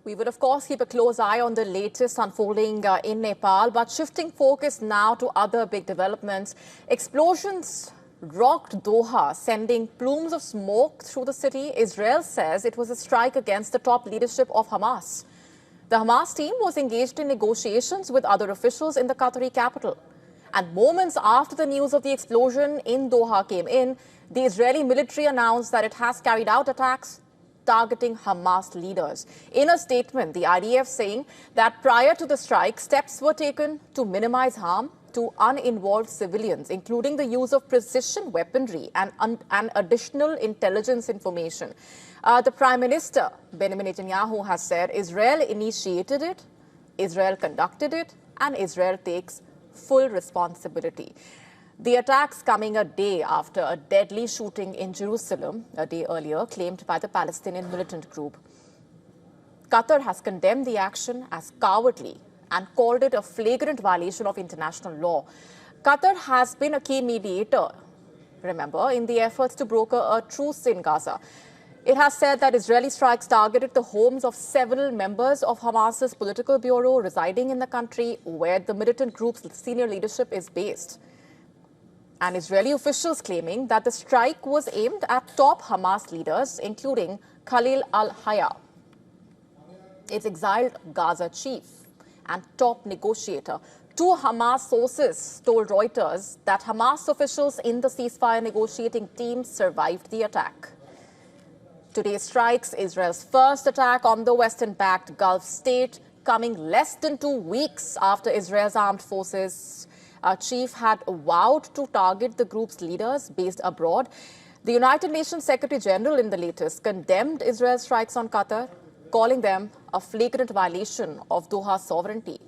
We will, of course, keep a close eye on the latest unfolding in Nepal, but shifting focus now to other big developments. Explosions rocked Doha, sending plumes of smoke through the city. Israel says it was a strike against the top leadership of Hamas. The Hamas team was engaged in negotiations with other officials in the Qatari capital. And moments after the news of the explosion in Doha came in, the Israeli military announced that it has carried out attacks targeting Hamas leaders. In a statement, the IDF saying that prior to the strike, steps were taken to minimize harm to uninvolved civilians, including the use of precision weaponry and additional intelligence information. The Prime Minister Benjamin Netanyahu has said Israel initiated it, Israel conducted it, and Israel takes full responsibility. The attacks coming a day after a deadly shooting in Jerusalem a day earlier, claimed by the Palestinian militant group. Qatar has condemned the action as cowardly and called it a flagrant violation of international law. Qatar has been a key mediator, remember, in the efforts to broker a truce in Gaza. It has said that Israeli strikes targeted the homes of several members of Hamas's political bureau residing in the country where the militant group's senior leadership is based. And Israeli officials claiming that the strike was aimed at top Hamas leaders, including Khalil al-Hayya, its exiled Gaza chief and top negotiator. Two Hamas sources told Reuters that Hamas officials in the ceasefire negotiating team survived the attack. Today's strikes, Israel's first attack on the Western-backed Gulf state, coming less than 2 weeks after Israel's armed forces chief had vowed to target the group's leaders based abroad. The United Nations Secretary General in the latest condemned Israel's strikes on Qatar, calling them a flagrant violation of Doha's sovereignty.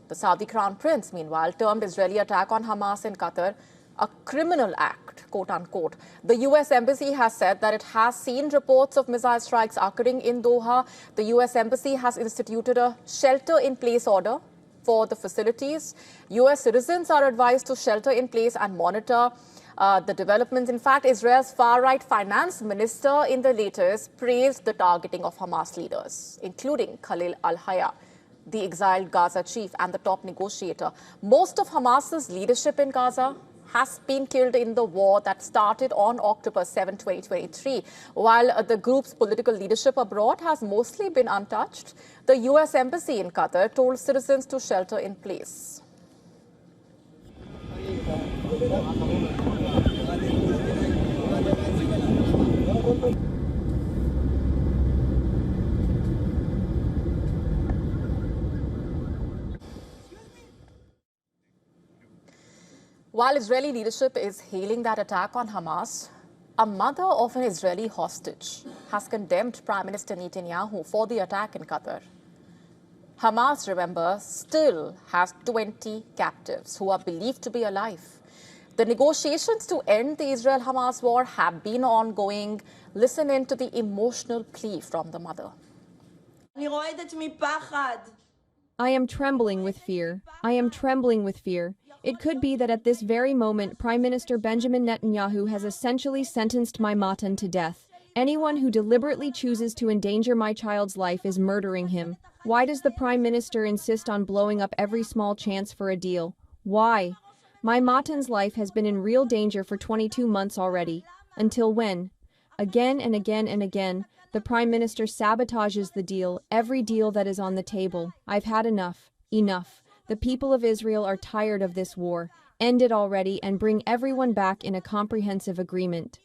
The Saudi Crown Prince, meanwhile, termed Israeli attack on Hamas in Qatar a criminal act, quote unquote. The U.S. Embassy has said that it has seen reports of missile strikes occurring in Doha. The U.S. Embassy has instituted a shelter-in-place order for the facilities. U.S. citizens are advised to shelter in place and monitor the developments. In fact, Israel's far-right finance minister in the latest praised the targeting of Hamas leaders, including Khalil al-Hayya, the exiled Gaza chief and the top negotiator. Most of Hamas's leadership in Gaza has been killed in the war that started on October 7, 2023. While the group's political leadership abroad has mostly been untouched, the U.S. Embassy in Qatar told citizens to shelter in place. While Israeli leadership is hailing that attack on Hamas, a mother of an Israeli hostage has condemned Prime Minister Netanyahu for the attack in Qatar. Hamas, remember, still has 20 captives who are believed to be alive. The negotiations to end the Israel-Hamas war have been ongoing. Listen in to the emotional plea from the mother. I am trembling with fear. I am trembling with fear. It could be that at this very moment, Prime Minister Benjamin Netanyahu has essentially sentenced my Matan to death. Anyone who deliberately chooses to endanger my child's life is murdering him. Why does the Prime Minister insist on blowing up every small chance for a deal? Why? My Matan's life has been in real danger for 22 months already. Until when? Again and again and again, the Prime Minister sabotages the deal, every deal that is on the table. I've had enough. Enough. The people of Israel are tired of this war. End it already and bring everyone back in a comprehensive agreement.